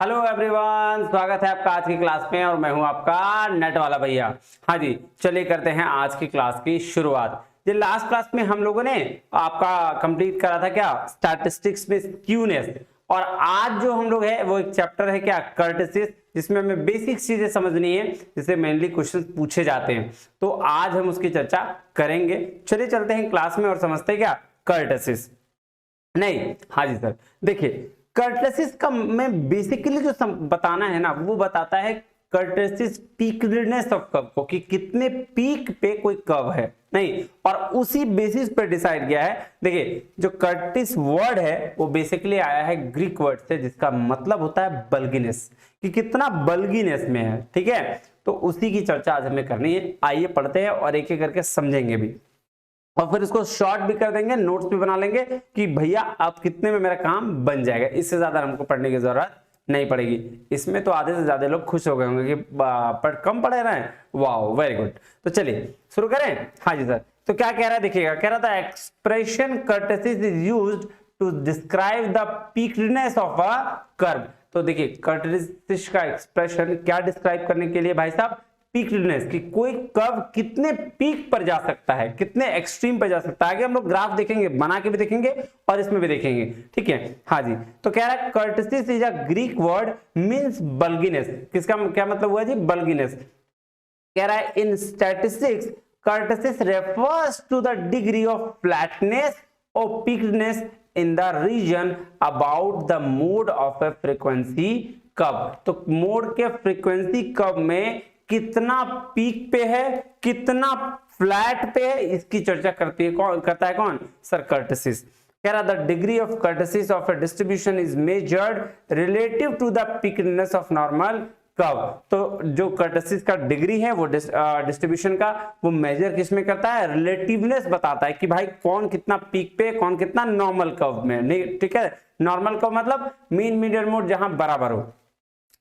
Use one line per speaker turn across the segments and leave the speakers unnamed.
Hello everyone, स्वागत है आपका आज की क्लास में और मैं हूं आपका नेट वाला भैया। हाँ जी, चलिए करते हैं आज की क्लास की शुरुआत। ये लास्ट क्लास में हम लोगों ने आपका कंप्लीट करा था क्या, स्टैटिस्टिक्स में स्क्यूनेस। और आज जो हम लोग है वो एक चैप्टर है क्या, कर्टेसिस, जिसमें हमें बेसिक चीजें समझनी है जिससे मेनली क्वेश्चन पूछे जाते हैं। तो आज हम उसकी चर्चा करेंगे। चलिए चलते हैं क्लास में और समझते हैं क्या कर्टेसिस। नहीं, हाँ जी सर, देखिए कर्टेसिस का मैं बेसिकली जो बताना है ना, वो बताता है कर्टेसिस पीकनेस ऑफ कर्व को, कि कितने पीक पे कोई कर्व है। नहीं, और उसी बेसिस पे डिसाइड किया है। देखिए जो कर्टिस वर्ड है वो बेसिकली आया है ग्रीक वर्ड से, जिसका मतलब होता है बल्गिनेस, कि कितना बल्गिनेस में है। ठीक है, तो उसी की चर्चा आज हमें करनी है। आइए पढ़ते हैं और एक एक करके समझेंगे भी, और फिर इसको शॉर्ट भी कर देंगे, नोट्स भी बना लेंगे कि भैया आप कितने में मेरा काम बन जाएगा। इससे ज्यादा हमको पढ़ने की जरूरत नहीं पड़ेगी। इसमें तो आधे से ज्यादा लोग खुश हो गए होंगे कि कम पढ़े रहे हैं। वाह, वेरी गुड। तो चलिए शुरू करें। हाँ जी सर, तो क्या कह रहा है देखिएगा, कह रहा था expression kurtosis is used to describe the peakness of a curve. तो देखिए कर्टेसिस का एक्सप्रेशन क्या डिस्क्राइब करने के लिए भाई साहब, पीकनेस, कि कोई कर्व कितने पीक पर जा सकता है, कितने एक्सट्रीम पर जा सकता है। आगे हम लोग ग्राफ देखेंगे, बना के भी देखेंगे और इसमें भी देखेंगे। ठीक है, हाँ जी। तो कह रहा है kurtosis is a Greek word means bulginess. किसका क्या मतलब हुआ जी, बल्गिनेस। कह रहा है in statistics kurtosis refers to the degree of flatness और peakness in the region about the mode of a frequency curve. तो मोड के फ्रीक्वेंसी कर्व में कितना पीक पे है, कितना फ्लैट पे है, इसकी चर्चा करती है कौन, करता है कौन, सर कर्टेसिस। कह रहा the degree of kurtosis of a distribution is measured relative to the peakness of normal curve. तो जो कर्टेसिस का डिग्री है वो डिस्ट्रीब्यूशन का, वो मेजर किस में करता है, रिलेटिवनेस बताता है कि भाई कौन कितना पीक पे, कौन कितना नॉर्मल कर्व में। नहीं, ठीक है, नॉर्मल कर्व मतलब मीन मीडियन मोड जहां बराबर हो।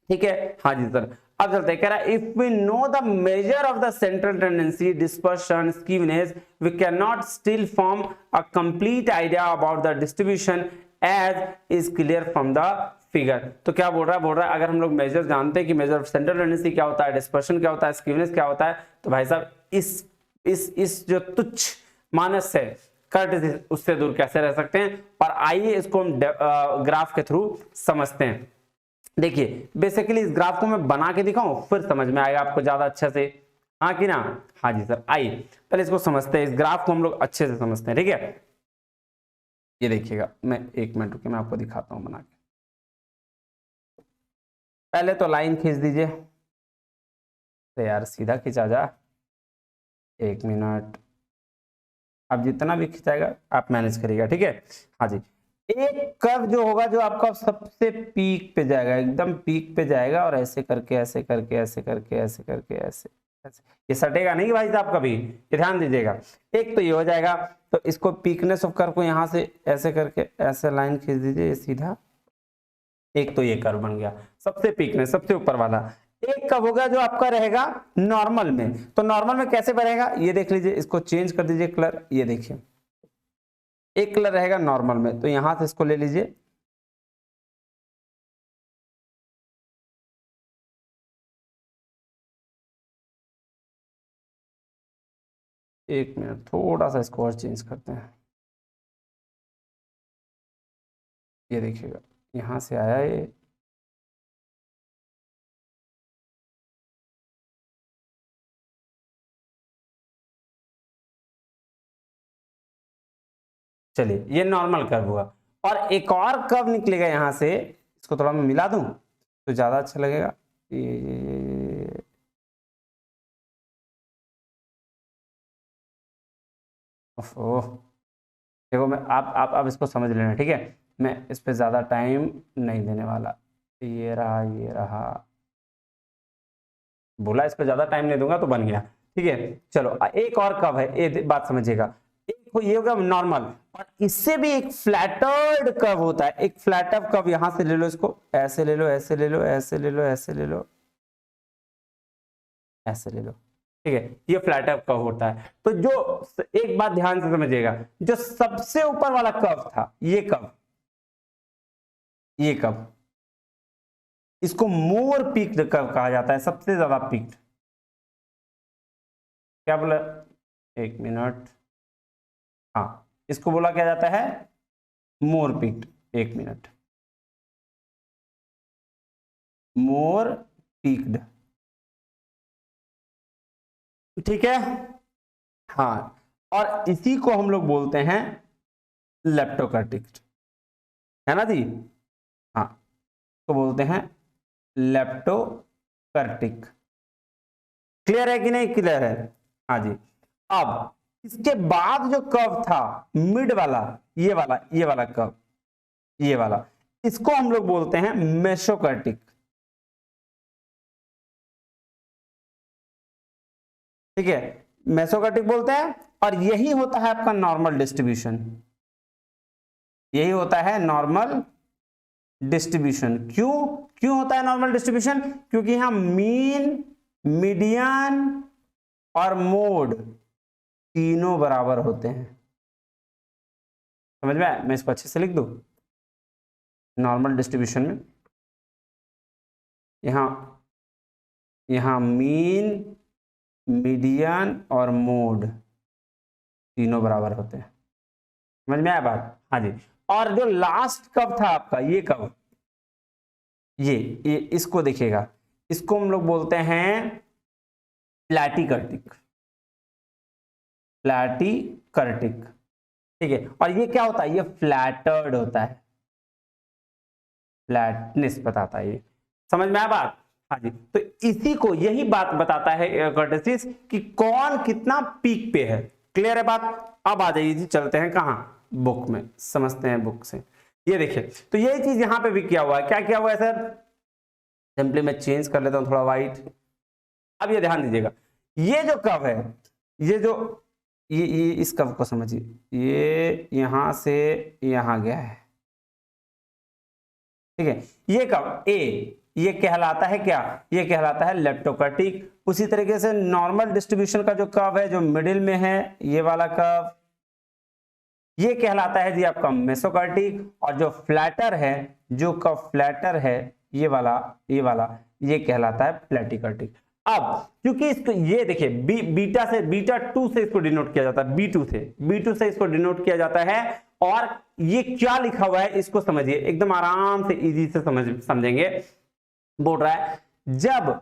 ठीक है, हाँ जी सर। अब चलते हैं, कह रहा है if we know the measure of the central tendency, dispersion, skewness, we can not still form a complete idea about the distribution as is clear from the figure. तो क्या बोल रहा है अगर हम लोग मेजर जानते हैं कि मेजर ऑफ सेंट्रल टेंडेंसी क्या होता है, डिस्पर्शन क्या होता है, स्कीवनेस क्या होता है, तो भाई साहब इस जो तुच्छ मानस है कर्टेसिस, उससे दूर कैसे रह सकते हैं। और आइए इसको हम ग्राफ के थ्रू समझते हैं। देखिए बेसिकली इस ग्राफ को मैं बना के दिखाऊं, फिर समझ में आएगा आपको ज्यादा अच्छे से, हाँ कि ना। हाँ जी सर, आइए पहले इसको समझते हैं, इस ग्राफ को हम लोग अच्छे से समझते हैं। ठीक है, ये देखिएगा, मैं एक मिनट रुकिए, मैं आपको दिखाता हूं बना के। पहले तो लाइन खींच दीजिए। तो यार सीधा खींचा जा, एक मिनट। अब जितना भी खिंचाएगा आप मैनेज करिएगा। ठीक है, हाँ जी। एक कर्व जो होगा, जो आपका सबसे पीक पे जाएगा, एकदम पीक पे जाएगा, और ऐसे करके ऐसे करके ऐसे करके ऐसे करके ऐसे ऐसे, ये सटेगा नहीं भाई साहब कभी, ये ध्यान दीजिएगा। एक तो ये हो जाएगा, तो इसको पीकनेस ऑफ कर्व को यहां से ऐसे करके ऐसे लाइन खींच दीजिए, ये सीधा। एक तो ये कर्व बन गया सबसे पीकनेस, सबसे ऊपर वाला। एक कब होगा जो आपका रहेगा नॉर्मल में। तो नॉर्मल में कैसे बनेगा, ये देख लीजिए, इसको चेंज कर दीजिए कलर, ये देखिए एक कलर रहेगा नॉर्मल में, तो यहां से इसको ले लीजिए, एक मिनट थोड़ा सा इसको और चेंज करते हैं। ये देखिएगा यहां से आया ये, चलिए ये नॉर्मल कर्व हुआ। और एक और कर्व निकलेगा यहां से, इसको थोड़ा मैं मिला दूं तो ज्यादा अच्छा लगेगा। ये ओह, देखो मैं आप इसको समझ लेना। ठीक है, मैं इस पे ज्यादा टाइम नहीं देने वाला। ये रहा, ये रहा, बोला इस पे ज्यादा टाइम नहीं दूंगा तो बन गया। ठीक है, चलो एक और कर्व है, ये बात समझिएगा। एक ये होगा नॉर्मल, और इससे भी एक फ्लैटर्ड कर्व होता है। एक फ्लैटर कर्व यहां से ले लो, इसको ऐसे ले लो, ऐसे ले लो, ऐसे ले लो, ऐसे ले लो, ऐसे ले लो। ठीक है, ये फ्लैटर कर्व होता है। तो जो एक बात ध्यान से समझिएगा, जो सबसे ऊपर वाला कर्व था, ये कर्व इसको मोर पीक्ड कर्व कहा जाता है, सबसे ज्यादा पीक्ड। क्या बोला, एक मिनट, हाँ इसको बोला क्या जाता है, मोर पीक्ड। एक मिनट, मोर पीक्ड, ठीक है। हाँ, और इसी को हम लोग बोलते हैं लेप्टोकर्टिक, है ना जी। हाँ, तो बोलते हैं लेप्टोकर्टिक। क्लियर है कि नहीं, क्लियर है। हाँ जी। अब इसके बाद जो कर्व था मिड वाला, ये वाला, ये वाला कर्व, ये वाला, इसको हम लोग बोलते हैं मेसोकर्टिक। ठीक है, मेसोकर्टिक बोलते हैं। और यही होता है आपका नॉर्मल डिस्ट्रीब्यूशन, यही होता है नॉर्मल डिस्ट्रीब्यूशन। क्यों क्यों होता है नॉर्मल डिस्ट्रीब्यूशन, क्योंकि यहां मीन, मीडियन और मोड तीनों बराबर होते हैं। समझ में आया? मैं इसको अच्छे से लिख दूं। नॉर्मल डिस्ट्रीब्यूशन में यहां मीन, मीडियन और मोड तीनों बराबर होते हैं। समझ में आया बात? हाँ जी। और जो लास्ट कर्व था आपका, ये कर्व, ये इसको देखिएगा, इसको हम लोग बोलते हैं प्लैटीकर्टिक, प्लैटीकर्टिक। ठीक है, और ये क्या होता है, ये फ्लैटर्ड होता है, फ्लैटनेस बताता है ये। समझ में आया बात? हाँ जी। तो इसी को, यही बात बताता है कर्टेसिस कि कौन कितना पीक पे है। क्लियर है बात? अब आ जाइए जी, चलते हैं कहां, बुक में, समझते हैं बुक से। ये देखिए, तो यही चीज यहां पे भी किया हुआ है। क्या किया हुआ है सर? सिंपली मैं चेंज कर लेता हूं थोड़ा व्हाइट। अब ये ध्यान दीजिएगा, ये जो कर्व है, ये जो ये इस कर्व को समझिए, ये यहां से यहां गया है, ठीक है। ये कर्व ए, ये कहलाता है क्या, ये कहलाता है लेप्टोकर्टिक। उसी तरीके से नॉर्मल डिस्ट्रीब्यूशन का जो कर्व है, जो मिडिल में है, ये वाला कर्व, ये कहलाता है जी आपका मेसोकर्टिक। और जो फ्लैटर है, जो कर्व फ्लैटर है, ये वाला, ये वाला, ये कहलाता है प्लैटीकर्टिक। अब क्योंकि इसको, ये देखिए, बीटा से, बीटा 2 से इसको डिनोट किया जाता है, B2 से इसको डिनोट किया जाता है। और ये क्या लिखा हुआ है इसको समझिए, एकदम आराम से इजी से समझेंगे। बोल रहा है जब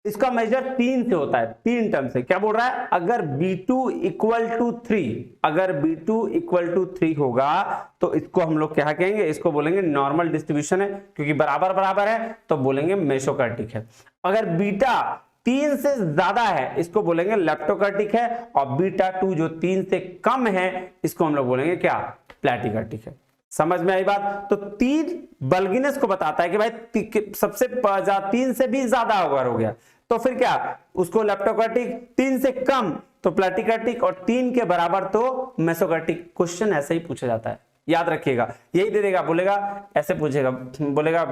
इसका मेजर 3 से होता है, 3 टर्म से, क्या बोल रहा है, अगर B2 इक्वल टू 3, अगर B2 इक्वल टू 3 होगा तो इसको हम लोग क्या कहेंगे, इसको बोलेंगे नॉर्मल डिस्ट्रीब्यूशन है, क्योंकि बराबर बराबर है तो बोलेंगे मेसोकर्टिक है। अगर बीटा 3 से ज्यादा है इसको बोलेंगे लेप्टोकर्टिक है। और बीटा 2 जो 3 से कम है इसको हम लोग बोलेंगे क्या, प्लैटीकर्टिक है। समझ में आई बात? तो 3 बल्गिनेस को बताता है कि भाई सबसे 3 से भी ज्यादा अगर हो गया तो फिर क्या, उसको लेप्टोकर्टिक, 3 से कम तो प्लैटीकर्टिक, और 3 के बराबर तो मेसोकर्टिक। क्वेश्चन ऐसे ही पूछा जाता है, याद रखिएगा। यही दे देगा, बोलेगा ऐसे पूछेगा, बोलेगा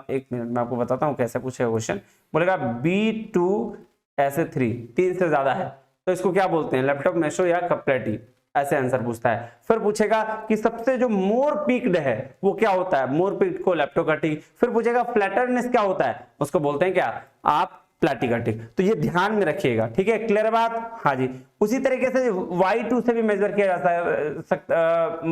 एक मिनट मैं आपको बताता हूं कैसे पूछेगा क्वेश्चन। बोलेगा B2 ऐसे 3 से ज्यादा है तो इसको क्या बोलते हैं, लेप्टोक, मेसो या प्लैटी, ऐसे आंसर पूछता है। फिर पूछेगा कि सबसे जो मोर पीक्ड है वो क्या होता है, मोर पीक्ड को लेप्टोकर्टिक। फिर पूछेगा फ्लैटरनेस क्या होता है, उसको बोलते हैं क्या आप, प्लैटीकर्टिक। तो ये ध्यान में रखिएगा, ठीक है, क्लियर बात? हाँ जी। उसी तरीके से Y2 से भी मेजर किया जाता है,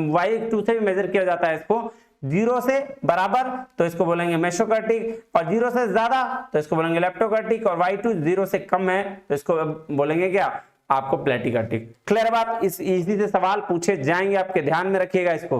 Y2 से भी मेजर किया जाता है इसको, 0 से बराबर तो इसको बोलेंगे मेसोकर्टिक, और 0 से ज्यादा तो इसको बोलेंगे लेप्टोकर्टिक, और Y2 0 से कम है तो इसको बोलेंगे क्या, आपको प्लैटीकर्टिक। क्लियर बात? इसी से सवाल पूछे जाएंगे आपके, ध्यान में रखिएगा इसको।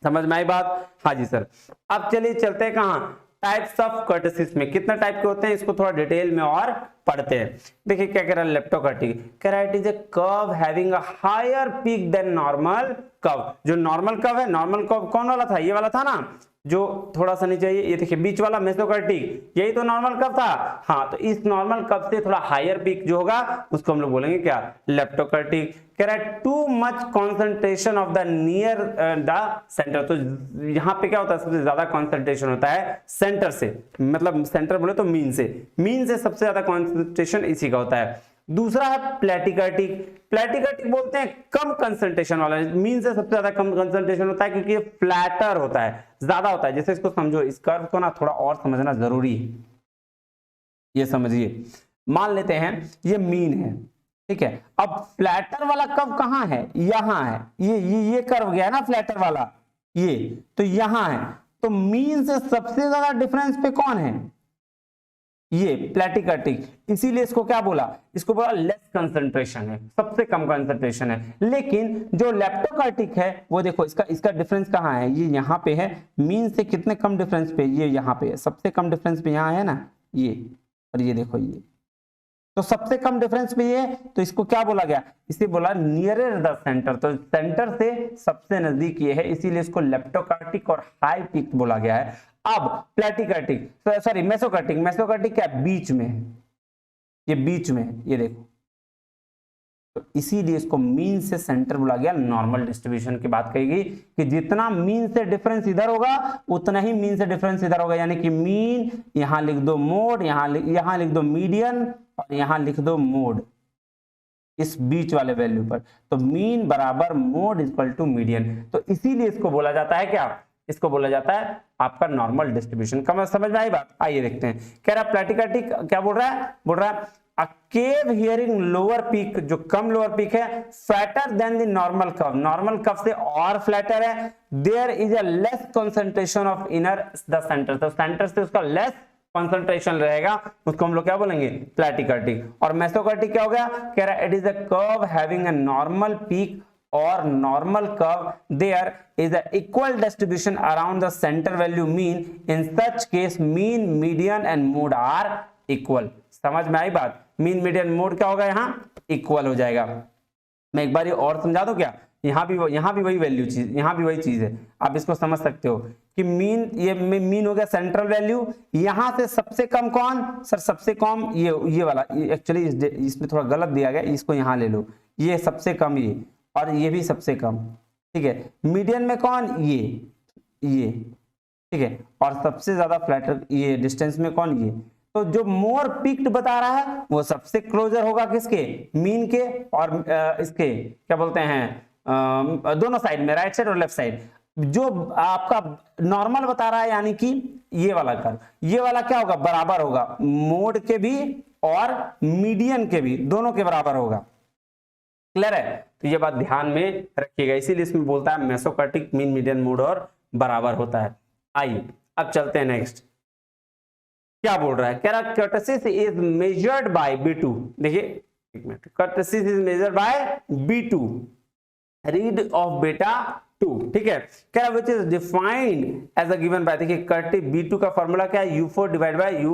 समझ में आई बात? हाँ जी सर। अब चलिए चलते हैं कहां, टाइप्स ऑफ कर्टेसिस में। कितने टाइप के होते हैं इसको थोड़ा डिटेल में और पढ़ते हैं। देखिए क्या कह रहा है, लेप्टोकर्टिक कह रहा है it is a curve having a higher peak than normal curve. जो नॉर्मल कर्व है, नॉर्मल कर्व कौन वाला था, ये वाला था ना, जो थोड़ा सा नीचे, ये देखिए बीच वाला मेसोकर्टिक, यही तो नॉर्मल कर्व था। हाँ, तो इस नॉर्मल कर्व से थोड़ा हायर पीक जो होगा उसको हम लोग बोलेंगे क्या, लेप्टोकर्टिक। कह रहा है too much concentration of the near the centre. तो यहाँ पे क्या होता है, सबसे ज्यादा कॉन्सेंट्रेशन होता है सेंटर से, मतलब सेंटर बोले तो मीन से, मीन से सबसे ज्यादा कॉन्सेंट्रेशन इसी का होता है। दूसरा है प्लेटिकर्टिक। प्लेटिकर्टिक बोलते हैं कम कंसंट्रेशन वाला, मीन से सबसे ज्यादा कम कंसंट्रेशन होता है क्योंकि ये फ्लैटर होता है, ज्यादा होता है। जैसे इसको समझो, इस कर्व को ना थोड़ा और समझना जरूरी है, ये समझिए। मान लेते हैं ये मीन है, ठीक है। अब फ्लैटर वाला कर्व कहां है, यहां है, ये कर्व गया ना फ्लैटर वाला, ये तो यहां है। तो मीन से सबसे ज्यादा डिफरेंस पे कौन है, ये प्लेटिकर्टिक। इसीलिए इसको क्या बोला, इसको बोला लेस कंसंट्रेशन है, सबसे कम कंसंट्रेशन है। लेकिन जो लेप्टोकर्टिक है वो देखो, इसका डिफरेंस कहाँ है, ये यहाँ पे है। मीन से कितने कम डिफरेंस पे, ये यहाँ पे है, सबसे कम डिफरेंस पे यहाँ है ना ये, और ये देखो ये, तो सबसे कम डिफरेंस पे ये, तो इसको क्या बोला गया, इसे बोला नियरर द सेंटर, तो सेंटर से सबसे नजदीक ये है, इसीलिए इसको लेप्टोकर्टिक और हाई पीक बोला गया है। अब प्लेटिकर्टिक, सॉरी मेसोकर्टिक, मेसोकर्टिक क्या बीच में है, ये बीच में है, ये देखो। तो इसीलिए इसको मीन से सेंटर बोला गया। नॉर्मल डिस्ट्रीब्यूशन की बात कही गई कि जितना मीन से डिफरेंस इधर होगा उतना ही मीन से डिफरेंस इधर होगा, यानी कि मीन यहां लिख दो मोड, यहां लिख दो मीडियन, और यहां लिख दो मोड इस बीच वाले वैल्यू पर। तो मीन बराबर मोड इक्वल टू मीडियन। तो इसीलिए इसको बोला जाता है क्या, इसको बोला जाता है आपका नॉर्मल डिस्ट्रीब्यूशन। कम समझ में आई बात, आइए देखते हैं। कह रहा प्लेटिकर्टिक क्या बोल रहा है, बोल रहा है a curve having lower peak, जो कम लोअर पीक है, flatter than the normal curve, normal curve से और फ्लैटर है। There is a less concentration of inner the centre, तो सेंटर से उसका लेस कंसंट्रेशन रहेगा, उसको हम लोग क्या बोलेंगे, प्लेटिकर्टिक। और मेसोकर्टिक क्या हो गया, कह रहा है it is a curve having a normal peak or normal curve, there is a equal distribution around the center value mean. In such case mean, median and mode are equal. समझ में आई बात, मीन मीडियन मोड क्या होगा, यहाँ equal हो जाएगा। मैं एक बार ये और समझा दूं क्या, यहाँ भी वही वैल्यू चीज, यहाँ भी वही चीज है। आप इसको समझ सकते हो कि मीन, ये मीन हो गया सेंट्रल वैल्यू, यहाँ से सबसे कम कौन, सर सबसे कम ये वाला, एक्चुअली इसमें थोड़ा गलत दिया गया, इसको यहाँ ले लो, ये सबसे कम ये, और ये भी सबसे कम, ठीक है। मीडियन में कौन, ये ठीक है, और सबसे ज्यादा फ्लैटर ये डिस्टेंस में कौन, ये। तो जो मोर पिक्ड बता रहा है वो सबसे क्लोजर होगा किसके, मीन के, और इसके क्या बोलते हैं दोनों साइड में, राइट साइड और लेफ्ट साइड। जो आपका नॉर्मल बता रहा है यानी कि ये वाला कर्व, ये वाला क्या होगा, बराबर होगा मोड के भी और मीडियन के भी, दोनों के बराबर होगा। क्लियर है, तो ये बात ध्यान में रखिएगा। इसीलिए इसमें बोलता है मेसोकर्टिक मीन मीडियन मोड और बराबर होता है। आइए अब चलते हैं नेक्स्ट, क्या बोल रहा है, कह रहा कर्टेसिस इज मेजर्ड बाय B2। देखिए एक minute, kurtosis is measured by B2 read of beta 2, ठीक है। कह रहा which is defined as a given by, देखिए कर्टे B2 का फॉर्मूला क्या है, U4 डिवाइड बाय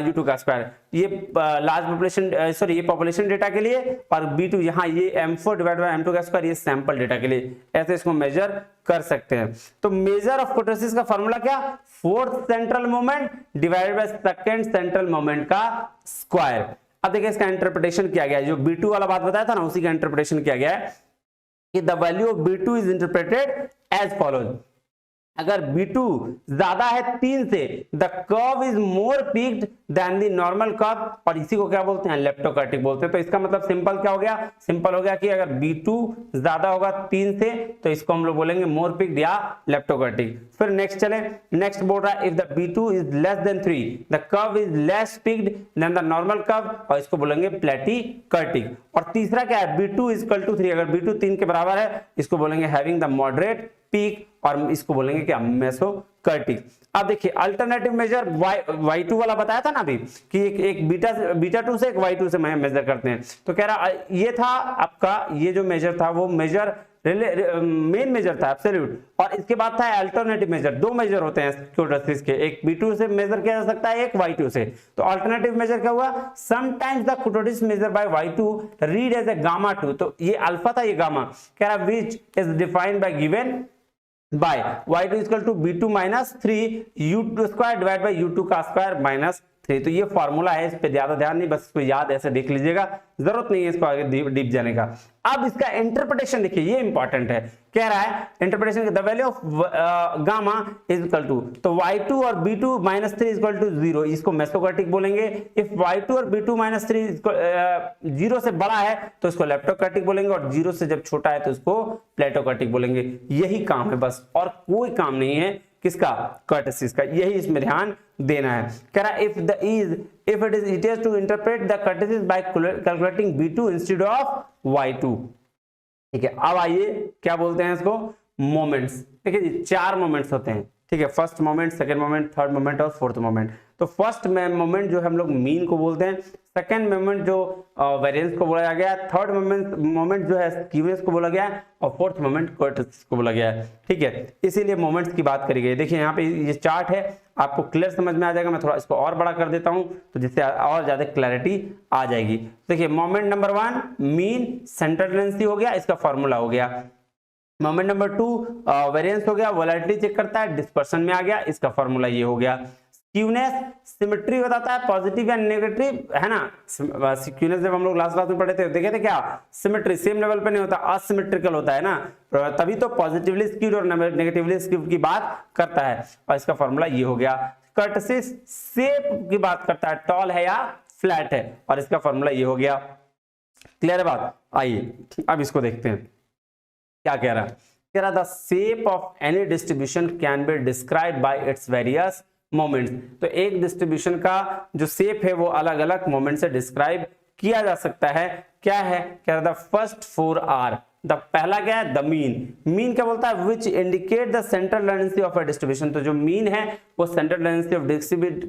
U2 का स्क्वायर। ये लार्ज पॉपुलेशन, सॉरी ये पॉपुलेशन डेटा के लिए, और B2 यहाँ ये M4 डिवाइड बाय M2 का स्क्वायर, ये सैंपल डेटा के लिए। ऐसे इसको मेजर कर सकते हैं। तो मेजर ऑफ कर्टेसिस का फॉर्मूला क्या, fourth central moment divided by second central moment का स्क्वायर। अब देखिए इसका इंटरप्रिटेशन किया गया है, जो B2 वाला बात बताया था ना, उसी का इंटरप्रिटेशन किया गया है कि the value of B2 is interpreted as follows। अगर B2 ज्यादा है 3 से, the curve is more peaked than the normal curve, और इसी को क्या बोलते हैं, लेप्टोकर्टिक बोलते हैं। तो इसका मतलब सिंपल क्या हो गया, सिंपल हो गया कि अगर B2 ज्यादा होगा 3 से तो इसको हम लोग बोलेंगे मोर पिक्ड या लेप्टोकर्टिक। फिर नेक्स्ट चले, नेक्स्ट बोल रहा है if the B2 is less than 3 the curve is less peaked than the normal curve, और इसको बोलेंगे प्लेटिकर्टिक। और तीसरा क्या है, B2 इज इक्वल टू 3, अगर B2 3 के बराबर है इसको बोलेंगे हैविंग द मॉडरेट पीक, और इसको बोलेंगे क्या, मेसोकर्टिक। अब देखिए अल्टरनेटिव मेजर Y2 वाला बताया था ना अभी कि एक बीटा 2 से एक Y2 से मेजर करते हैं। तो कह रहा ये था आपका, ये जो मेजर था वो मेजर मेन मेजर था एब्सोल्यूट, और इसके बाद था अल्टरनेटिव मेजर। दो मेजर होते हैं कर्टेसिस के, एक B2 से मेजर किया जा सकता है, एक Y2 से। तो अल्टरनेटिव मेजर क्या हुआ, sometimes the kurtosis measure by Y2 read as a gamma 2, तो ये अल्फा था, ये गामा। कह रहा which is defined by given by Y2 equal to B2 minus 3 U2 square divide by U2 का स्क्वायर माइनस 3। तो ये फॉर्मूला है, इस पे ज्यादा ध्यान नहीं, बस इसको याद ऐसे देख लीजिएगा, जरूरत नहीं है इसको आगे डीप जाने का। अब इसका इंटरप्रिटेशन देखिए, ये इंपॉर्टेंट है। कह रहा है interpretation, the value of gamma is equal to, तो y2 और b2 माइनस 3 इक्वल टू 0, इसको मेसोक्रेटिक बोलेंगे। इफ y2 और b2 माइनस 3 0 से बड़ा है तो इसको लेप्टोक्रेटिक बोलेंगे, और 0 से जब छोटा है तो इसको प्लेटोक्रेटिक बोलेंगे। यही काम है बस, और कोई काम नहीं है किसका, कर्टेसिस का, यही इसमें ध्यान देना है। कह रहा if it is easier to interpret the curtices by calculating b2 instead of y2। ठीक है, अब आइए क्या बोलते हैं इसको, मोमेंट्स। देखिए जी 4 मोमेंट्स होते हैं, ठीक है, first moment, second moment, third moment और फोर्थ मोमेंट। तो फर्स्ट मोमेंट जो हम लोग मीन को बोलते हैं, सेकंड मोमेंट जो वेरिएंस को बोला गया, थर्ड मोमेंट जो है स्क्यूनेस को बोला गया, और फोर्थ मोमेंट कर्टेसिस को बोला गया है। ठीक है, इसीलिए मोमेंट्स की बात करी गई। देखिए यहाँ पे ये चार्ट है, आपको क्लियर समझ में आ जाएगा। मैं थोड़ा इसको और बड़ा कर देता हूं तो जिससे और ज्यादा क्लैरिटी आ जाएगी। देखिए moment number 1 mean central tendency हो गया, इसका फॉर्मूला हो गया। मोमेंट नंबर 2 वेरिएंस हो गया, वोलेटिलिटी चेक करता है, डिस्पर्सन में आ गया, इसका फॉर्मूला ये हो गया। स्क्यूनेस सिमेट्री बताता है, पॉजिटिव या नेगेटिव, है ना। स्क्यूनेस जब हम लोग लास्ट क्लास में पढ़े थे देखे थे क्या, सिमेट्री सेम लेवल पे नहीं होता, असिमेट्रिकल होता है ना, तभी तो पॉजिटिवली स्क्यूड और नेगेटिवली स्क्यूड की बात करता है, और इसका फॉर्मूला ये हो गया। कर्टेसिस शेप की बात करता है, टॉल है या फ्लैट है, और इसका फॉर्मूला ये हो गया। क्लियर है बात। आइए अब इसको देखते हैं क्या कह रहा है। कह रहा the shape of any distribution can be describe by its various moments. तो एक डिस्ट्रीब्यूशन का जो शेप है वो अलग अलग मोमेंट से डिस्क्राइब किया जा सकता है। क्या है, कह रहा द फर्स्ट 4 आर, द पहला क्या है, द मीन। मीन क्या बोलता है, which indicate the central tendency of a distribution. तो जो मीन है वो सेंट्रल टेंडेंसी ऑफ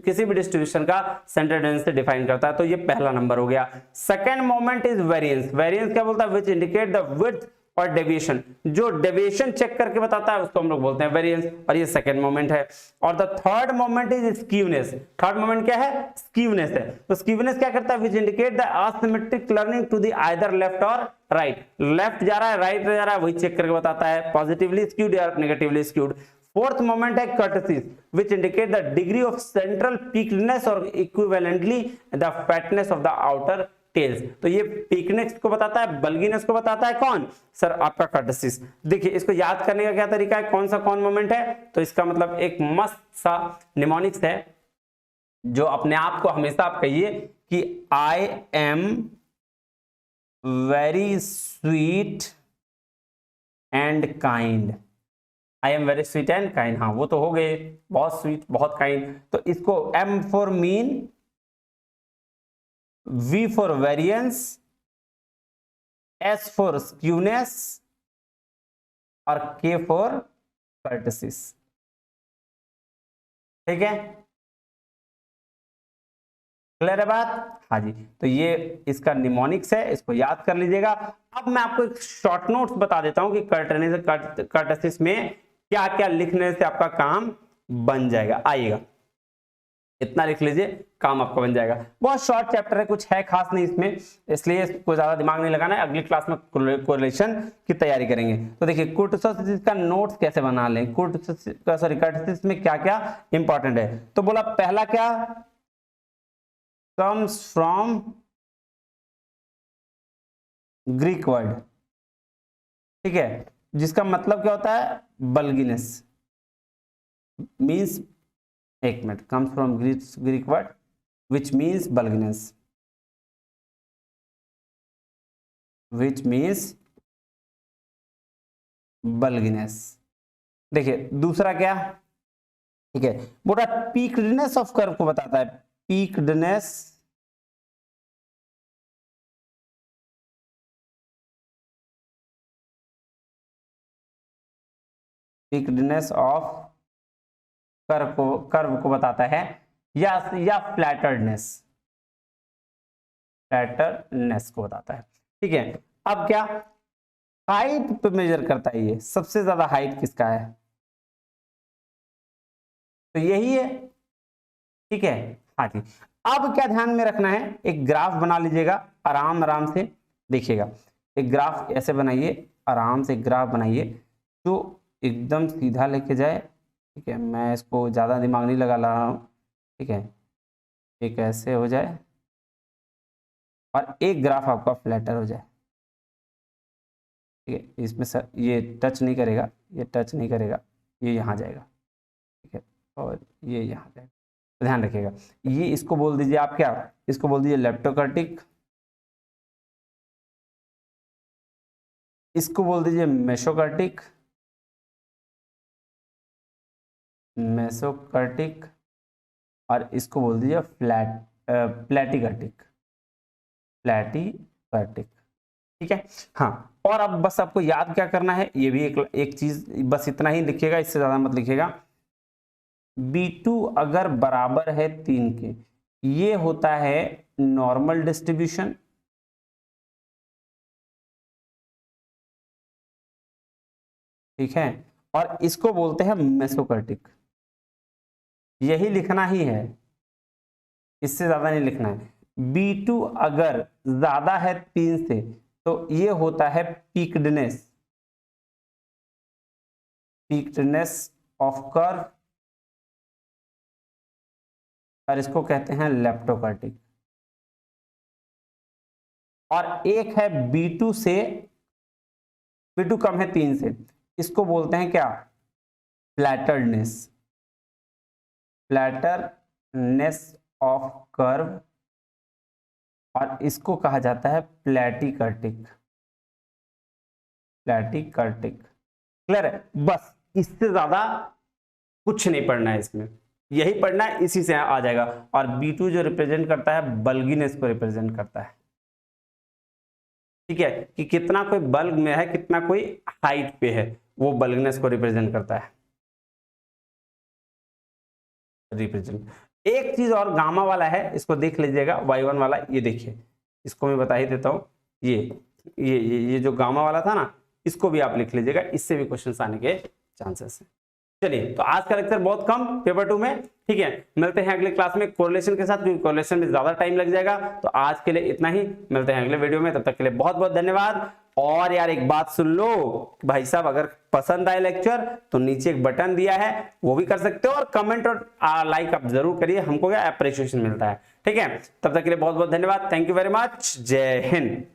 किसी भी डिस्ट्रीब्यूशन का सेंट्रल टेंडेंसी डिफाइन करता है, तो ये पहला नंबर हो गया। Second moment is variance. Variance क्या बोलता है, विच इंडिकेट द विड्थ और डेविएशन, जो डेविएशन चेक करके बताता है उसको हम लोग बोलते हैं वेरिएंस, और ये सेकंड मोमेंट है। और the third moment is skewness. Third moment क्या है, स्क्यूनेस है। तो स्क्यूनेस क्या करता है, which indicate the asymmetric learning to the either left or right. Left जा रहा है, राइट जा रहा है, वही चेक करके बताता है, पॉजिटिवली स्क्यूड या नेगेटिवली स्क्यूड। फोर्थ मोमेंट है kurtosis, which indicate the degree of central peakedness और equivalently the fatness of the outer tails. तो ये पीकनेस को बताता है, बल्गीनेस को बताता है कौन, सर आपका कर्टेसिस। देखिए इसको याद करने का क्या तरीका है, कौन सा कौन मोमेंट है, तो इसका मतलब एक मस्त सा निमोनिक्स है जो अपने आप को हमेशा आप कहिए कि I am very sweet and kind. I am very sweet and kind, हाँ वो तो हो गए, बहुत स्वीट बहुत काइंड। तो इसको M for mean, V for variance, S for skewness और K for कर्टेसिस। ठीक है, क्लियर है बात। हाँ जी, तो ये इसका निमोनिक्स है, इसको याद कर लीजिएगा। अब मैं आपको एक शॉर्ट नोट्स बता देता हूं कि कर्टेसिस में क्या क्या लिखने से आपका काम बन जाएगा। आइएगा इतना लिख लीजिए, काम आपका बन जाएगा। बहुत शॉर्ट चैप्टर है, कुछ है खास नहीं इसमें, इसलिए इसको ज्यादा दिमाग नहीं लगाना है। अगली क्लास में कोरिलेशन की तैयारी करेंगे। तो देखिए कर्टेसिस का नोट्स कैसे बना लें, कर्टेसिस में क्या क्या इंपॉर्टेंट है। तो बोला पहला क्या, कम्स फ्रॉम ग्रीक वर्ड, ठीक है, जिसका मतलब क्या होता है, बल्गीनेस, मीन्स, एक minute, comes from Greek word which means bulginess, which means bulginess। देखिए दूसरा क्या, ठीक है, बोला पीक्डनेस ऑफ कर्व को बताता है, पीक्डनेस ऑफ कर्व को बताता है, या फ्लैटर्डनेस को बताता है। ठीक है, अब क्या, हाइट पे मेजर करता है, ये सबसे ज्यादा हाइट किसका है, तो यही है। ठीक है, हाँ जी। अब क्या ध्यान में रखना है, एक ग्राफ बना लीजिएगा, आराम से देखिएगा, एक ग्राफ ऐसे बनाइए, आराम से ग्राफ बनाइए जो एकदम सीधा लेके जाए। ठीक है, मैं इसको ज्यादा दिमाग नहीं लगा रहा हूं, ठीक है, एक ऐसे हो जाए और एक ग्राफ आपका फ्लैटर हो जाए। ठीक है, इसमें सर ये टच नहीं करेगा, ये टच नहीं करेगा, ये यहाँ जाएगा। ठीक है, और ये यहाँ जाएगा, तो ध्यान रखिएगा। ये इसको बोल दीजिए आप क्या, इसको बोल दीजिए लेप्टोकर्टिक, इसको बोल दीजिए मेसोकर्टिक, मेसोकर्टिक, और इसको बोल दीजिए प्लेटिकर्टिक, प्लेटिकर्टिक। ठीक है, हाँ। और अब बस आपको याद क्या करना है, ये भी एक चीज, बस इतना ही लिखिएगा, इससे ज्यादा मत लिखिएगा। B2 अगर बराबर है 3 के, ये होता है नॉर्मल डिस्ट्रीब्यूशन। ठीक है, और इसको बोलते हैं मेसोकर्टिक। यही लिखना ही है, इससे ज्यादा नहीं लिखना है। B2 अगर ज्यादा है 3 से तो ये होता है पीक्डनेस, पीक्डनेस ऑफ कर्व, और इसको कहते हैं लेप्टोकर्टिक। और एक है B2 से, B2 कम है 3 से, इसको बोलते हैं क्या, फ्लैटरनेस, फ्लैटरनेस ऑफ कर्व, और इसको कहा जाता है प्लेटिकर्टिक, प्लेटिकर्टिक। क्लियर है? बस इससे ज्यादा कुछ नहीं पढ़ना है इसमें, यही पढ़ना है, इसी से आ जाएगा। और B2 जो रिप्रेजेंट करता है बल्गीनेस को रिप्रेजेंट करता है। ठीक है, कि कितना कोई बल्ग में है, कितना कोई हाइट पे है, वो बल्गनेस को रिप्रेजेंट करता है, रिप्रेजेंट। एक चीज और गामा वाला है, इसको देख लीजिएगा, Y1 वाला, ये देखिए, इसको मैं बता ही देता हूं। ये जो गामा वाला था ना, इसको भी आप लिख लीजिएगा, इससे भी क्वेश्चन आने के चांसेस हैं। चलिए, तो आज का लेक्चर बहुत कम पेपर 2 में। ठीक है, मिलते हैं अगले क्लास में कोरिलेशन के साथ, क्योंकि कोरिलेशन में ज्यादा टाइम लग जाएगा। तो आज के लिए इतना ही, मिलते हैं अगले वीडियो में, तब तक के लिए बहुत बहुत धन्यवाद। और यार एक बात सुन लो भाई साहब, अगर पसंद आए लेक्चर तो नीचे एक बटन दिया है, वो भी कर सकते हो, और कमेंट और लाइक आप जरूर करिए, हमको क्या अप्रिसिएशन मिलता है। ठीक है, तब तक के लिए बहुत बहुत धन्यवाद। Thank you very much. जय हिंद।